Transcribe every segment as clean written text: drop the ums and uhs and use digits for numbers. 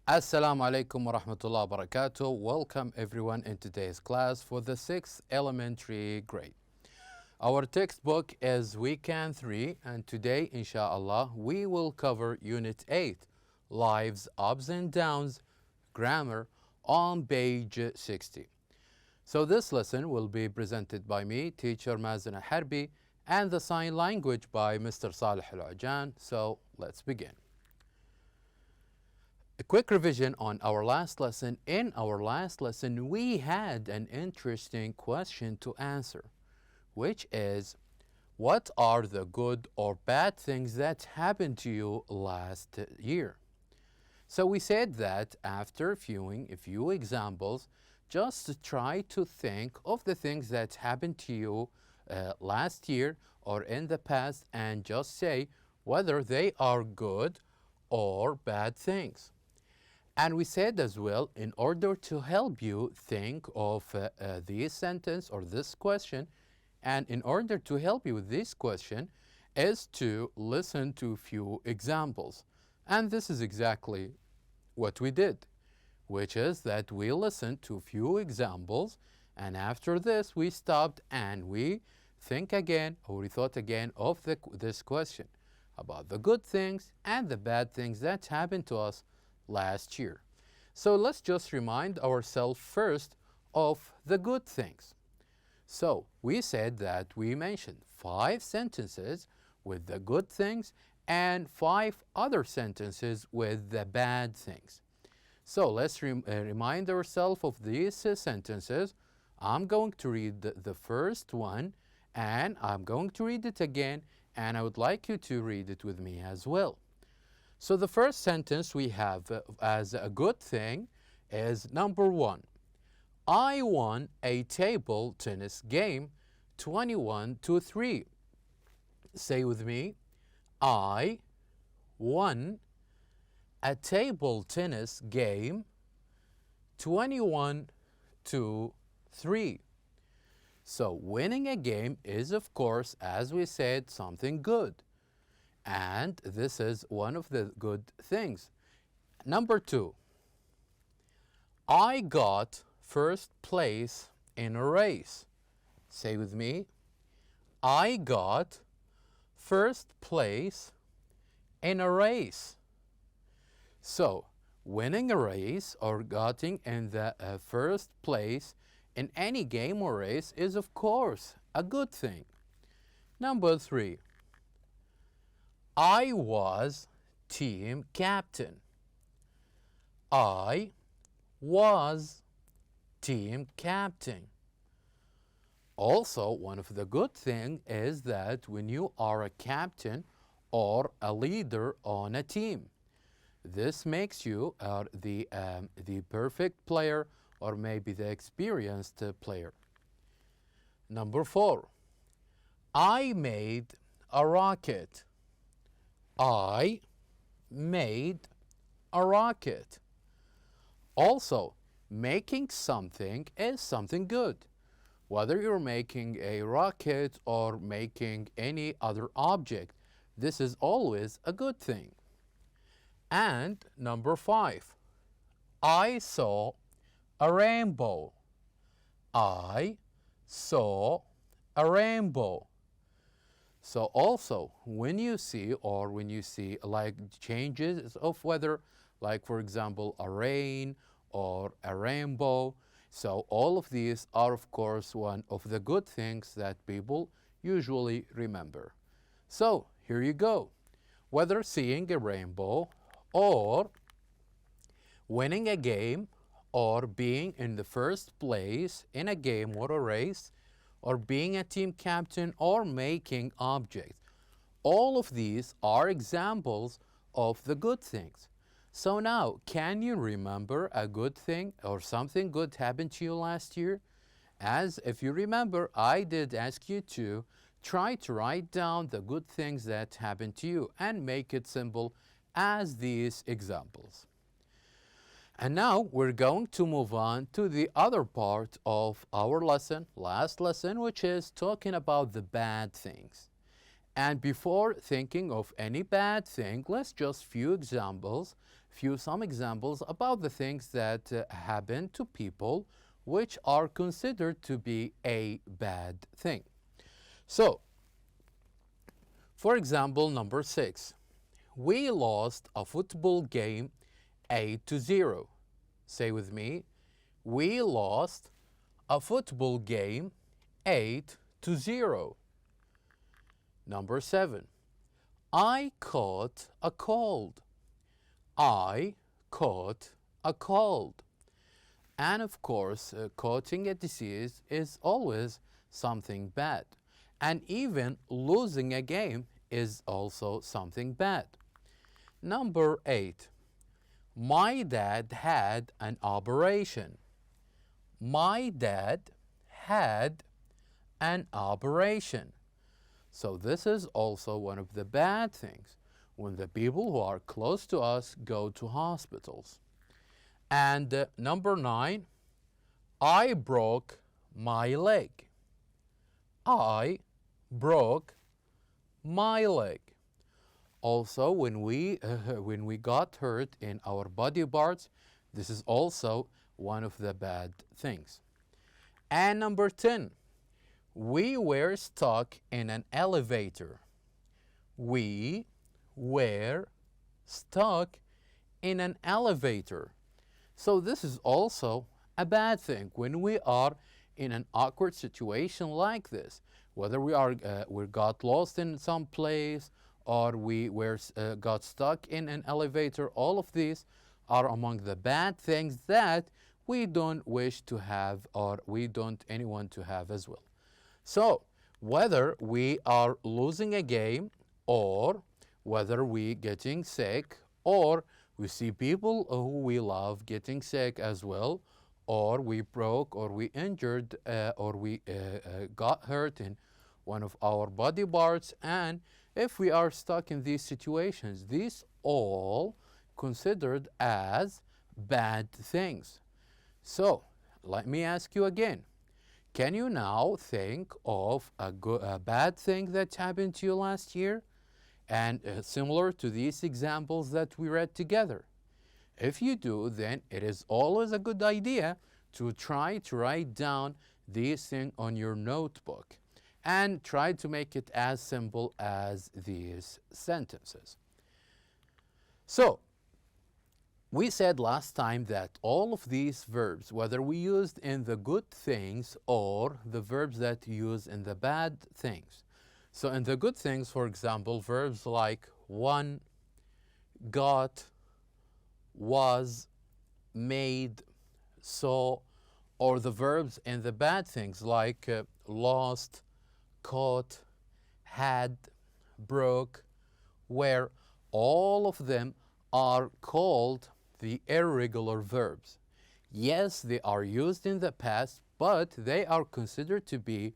Assalamu alaikum wa rahmatullahi wa barakatuh. Welcome everyone in today's class for the 6th elementary grade. Our textbook is Weekend 3 and today inshallah we will cover Unit 8, Life's Ups and Downs, Grammar on page 60. So this lesson will be presented by me, teacher Mazen Harbi, and the sign language by Mr. Saleh Al-Ujan. So let's begin. A quick revision on our last lesson. In our last lesson, we had an interesting question to answer, which is, what are the good or bad things that happened to you last year? So we said that after viewing a few examples, just try to think of the things that happened to you last year or in the past and just say whether they are good or bad things. And we said as well, in order to help you think of this sentence or this question, and in order to help you with this question, is to listen to a few examples. And this is exactly what we did, which is that we listened to a few examples, and after this we stopped and we think again, or we thought again of this question about the good things and the bad things that happened to us last year. So let's just remind ourselves first of the good things. So we said that we mentioned 5 sentences with the good things and 5 other sentences with the bad things. So let's remind ourselves of these sentences. I'm going to read the first one and I'm going to read it again, and I would like you to read it with me as well. So the first sentence we have as a good thing is number 1. I won a table tennis game 21-3. Say with me, I won a table tennis game 21-3. So winning a game is, of course, as we said, something good. And this is one of the good things. Number 2, I got first place in a race. Say with me, I got first place in a race. So, winning a race or getting in the first place in any game or race is, of course, a good thing. Number 3, I was team captain. I was team captain. Also, one of the good things is that when you are a captain or a leader on a team, this makes you the perfect player or maybe the experienced player. Number 4, I made a rocket. I made a rocket. Also, making something is something good. Whether you're making a rocket or making any other object, this is always a good thing. And number 5, I saw a rainbow. I saw a rainbow. So also, when you see like changes of weather, like for example a rain or a rainbow, so all of these are of course one of the good things that people usually remember. So here you go. Whether seeing a rainbow or winning a game or being in the first place in a game or a race, or being a team captain or making objects. All of these are examples of the good things. So now, can you remember a good thing or something good happened to you last year? As if you remember, I did ask you to try to write down the good things that happened to you and make it simple as these examples. And now we're going to move on to the other part of our lesson, last lesson, which is talking about the bad things. And before thinking of any bad thing, let's just few examples, some examples about the things that happen to people which are considered to be a bad thing. So, for example, number 6, we lost a football game 8-0. Say with me, we lost a football game 8-0. Number 7, I caught a cold. I caught a cold. And of course, catching a disease is always something bad. And even losing a game is also something bad. Number 8, my dad had an operation. My dad had an operation. So this is also one of the bad things when the people who are close to us go to hospitals. And number 9, I broke my leg. I broke my leg. Also, when we got hurt in our body parts, this is also one of the bad things. And number 10, we were stuck in an elevator. We were stuck in an elevator. So this is also a bad thing when we are in an awkward situation like this, whether we got lost in some place or we got stuck in an elevator. All of these are among the bad things that we don't wish to have, or we don't anyone to have as well. So whether we are losing a game, or whether we getting sick, or we see people who we love getting sick as well, or we broke, or we injured, or we got hurt in one of our body parts, and if we are stuck in these situations, these all considered as bad things. So let me ask you again, can you now think of a bad thing that happened to you last year? And similar to these examples that we read together. If you do, then it is always a good idea to try to write down these things on your notebook and try to make it as simple as these sentences. So, we said last time that all of these verbs, whether we used in the good things or the verbs that use in the bad things. So in the good things, for example, verbs like won, got, was, made, saw, or the verbs in the bad things like lost, caught, had, broke, where all of them are called the irregular verbs. Yes, they are used in the past, but they are considered to be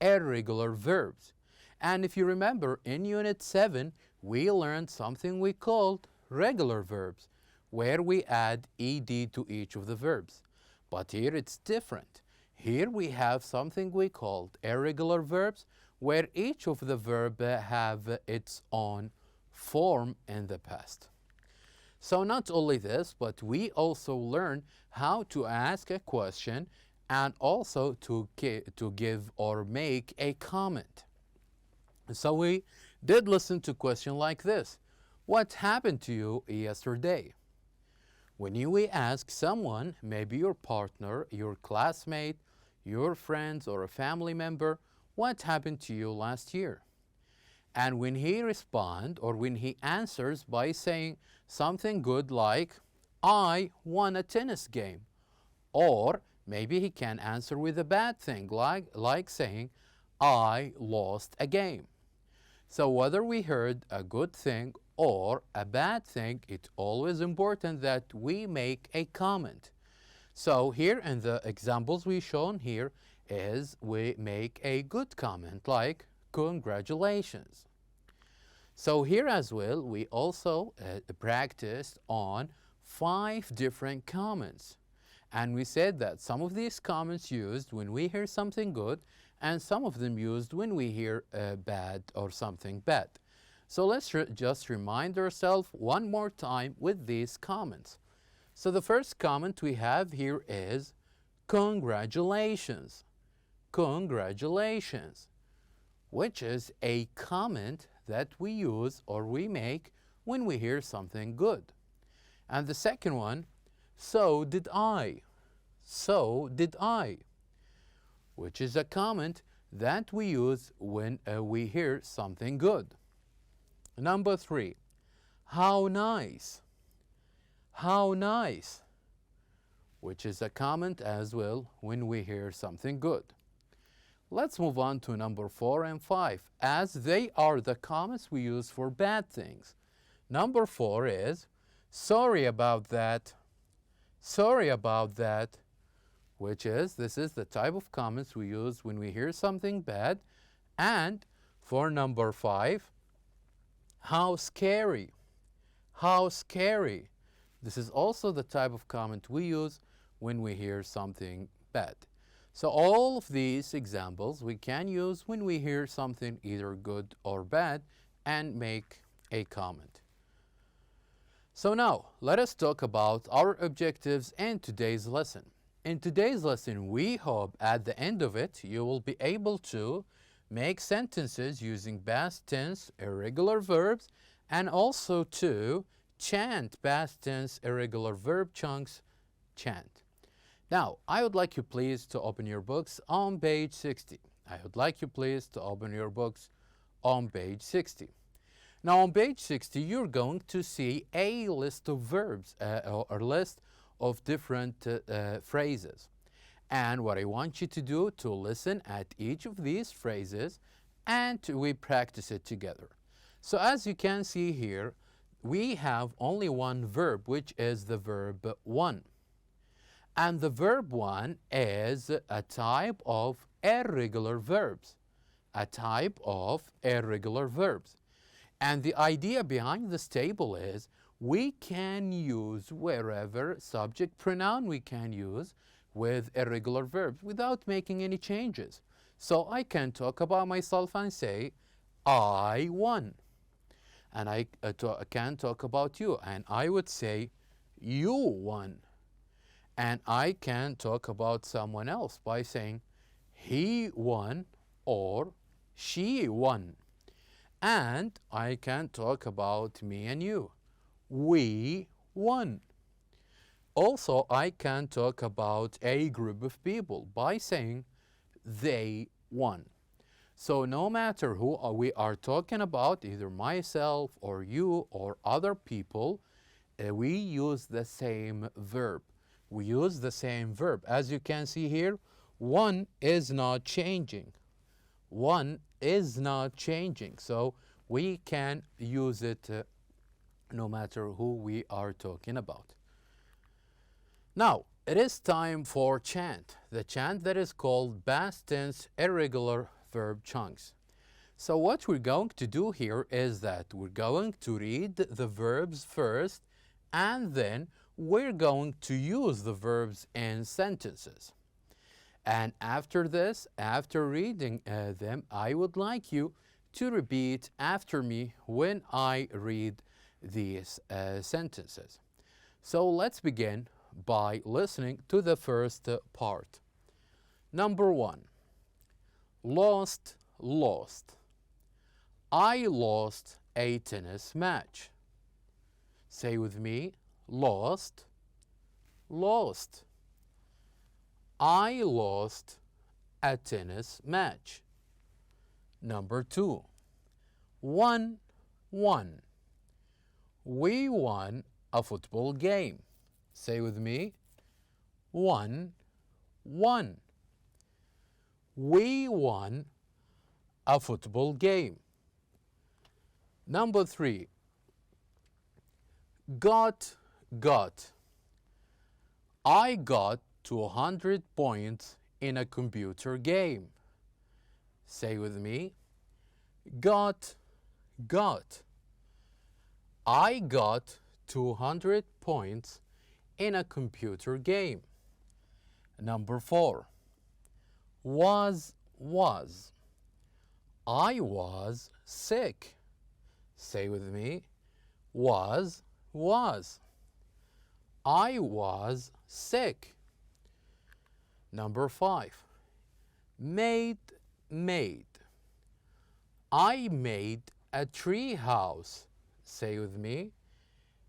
irregular verbs. And if you remember, in Unit 7, we learned something we called regular verbs, where we add ed to each of the verbs. But here it's different. Here we have something we called irregular verbs, where each of the verb have its own form in the past. So not only this, but we also learn how to ask a question and also to give or make a comment. So we did listen to a question like this. What happened to you yesterday? When we ask someone, maybe your partner, your classmate, your friends, or a family member, what happened to you last year? And when he responds, or when he answers by saying something good like, I won a tennis game. Or maybe he can answer with a bad thing, like saying, I lost a game. So whether we heard a good thing or a bad thing, it's always important that we make a comment. So here in the examples we've shown here is we make a good comment like congratulations. So here as well, we also practiced on 5 different comments. And we said that some of these comments used when we hear something good, and some of them used when we hear bad or something bad. So let's just remind ourselves one more time with these comments. So the first comment we have here is congratulations. Congratulations, which is a comment that we use or we make when we hear something good. And the second one, so did I. So did I, which is a comment that we use when we hear something good. Number 3, how nice. How nice, which is a comment as well when we hear something good. Let's move on to number 4 and 5, as they are the comments we use for bad things. Number 4 is, sorry about that. Sorry about that, which is, this is the type of comments we use when we hear something bad. And for number 5, how scary. How scary. This is also the type of comment we use when we hear something bad. So all of these examples we can use when we hear something either good or bad and make a comment. So now let us talk about our objectives in today's lesson. In today's lesson, we hope at the end of it you will be able to make sentences using past tense irregular verbs and also to chant past tense irregular verb chunks, chant. Now, I would like you please to open your books on page 60. I would like you please to open your books on page 60. Now on page 60, you're going to see a list of verbs or a list of different phrases. And what I want you to do to listen at each of these phrases and we practice it together. So as you can see here, we have only one verb, which is the verb one. And the verb one is a type of irregular verbs. A type of irregular verbs. And the idea behind this table is we can use wherever subject pronoun we can use with irregular verbs without making any changes. So I can talk about myself and say, I won. And I can talk about you and I would say, you won. And I can talk about someone else by saying, he won or she won. And I can talk about me and you. We won. Also, I can talk about a group of people by saying they won. So no matter who we are talking about, either myself or you or other people, we use the same verb. We use the same verb. As you can see here, one is not changing. One is not changing. So we can use it no matter who we are talking about. Now, it is time for chant. The chant that is called past tense irregular verb chunks. So what we're going to do here is that we're going to read the verbs first and then we're going to use the verbs in sentences. And after this, after reading them, I would like you to repeat after me when I read these sentences. So let's begin by listening to the first part. Number 1, lost, lost. I lost a tennis match. Say with me, lost, lost. I lost a tennis match. Number 2, won, won. We won a football game. Say with me, won, won. We won a football game. Number 3, got, got. I got 200 points in a computer game. Say with me, got, got. I got 200 points in a computer game. Number 4, was. I was sick. Say with me. Was, was. I was sick. Number 5. Made, made. I made a tree house. Say with me.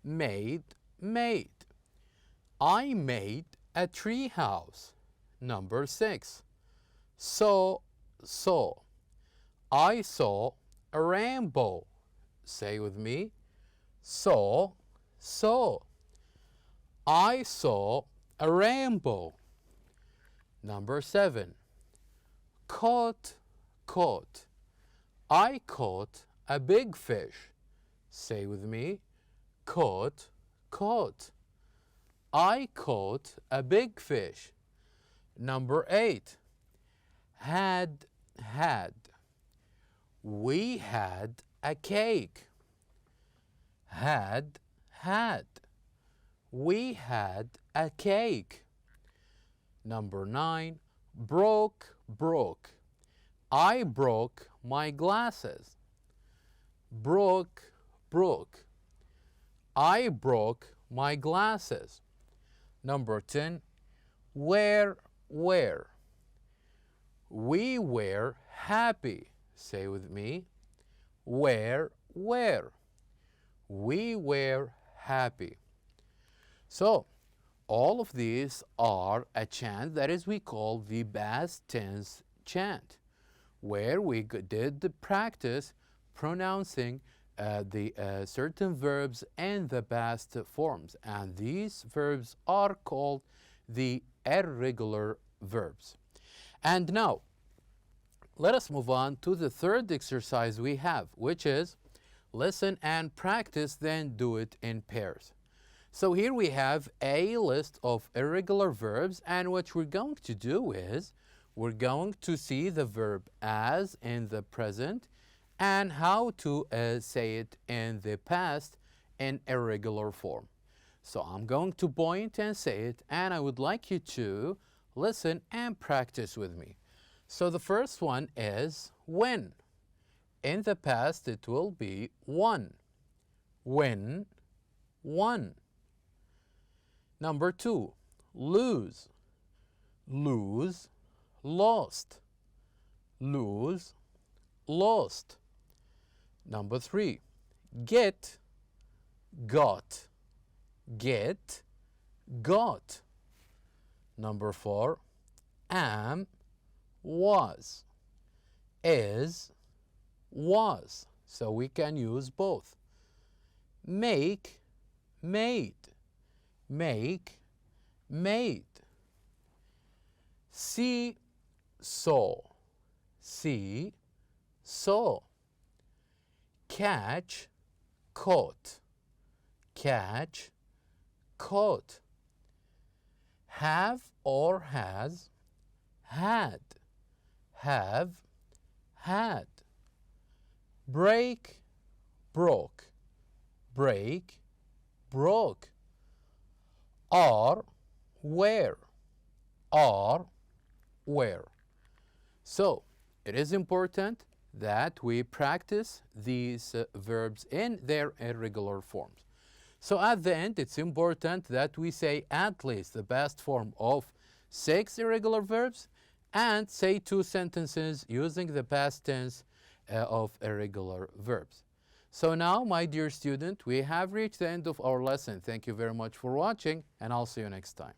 Made, made. I made a tree house. Number 6. Saw, saw. I saw a rainbow. Say with me. Saw, saw. I saw a rainbow. Number 7. Caught, caught. I caught a big fish. Say with me. Caught, caught. I caught a big fish. Number 8. Had, had. We had a cake. Had, had. We had a cake. Number 9. Broke, broke. I broke my glasses. Broke, broke. I broke my glasses. Number 10. Were, were. We were happy. Say with me. Were, were. We were happy. So, all of these are a chant that is we call the past tense chant, where we did the practice pronouncing the certain verbs and the past forms. And these verbs are called the irregular verbs. And now, let us move on to the third exercise we have, which is listen and practice, then do it in pairs. So here we have a list of irregular verbs, and what we're going to do is we're going to see the verb as in the present and how to say it in the past in irregular form. So I'm going to point and say it, and I would like you to listen and practice with me. So the first one is when. In the past it will be won. When, won. Number 2, lose. Lose, lost. Lose, lost. Number 3, get, got. Get, got. Number 4, am, was. Is, was. So we can use both. Make, made. Make, made. See, saw. See, saw. Catch, caught. Catch, caught. Have or has, had. Have, had. Break, broke. Break, broke. Are, were. Are, were. So, it is important that we practice these verbs in their irregular forms. So at the end, it's important that we say at least the past form of 6 irregular verbs and say 2 sentences using the past tense of irregular verbs. So now, my dear student, we have reached the end of our lesson. Thank you very much for watching, and I'll see you next time.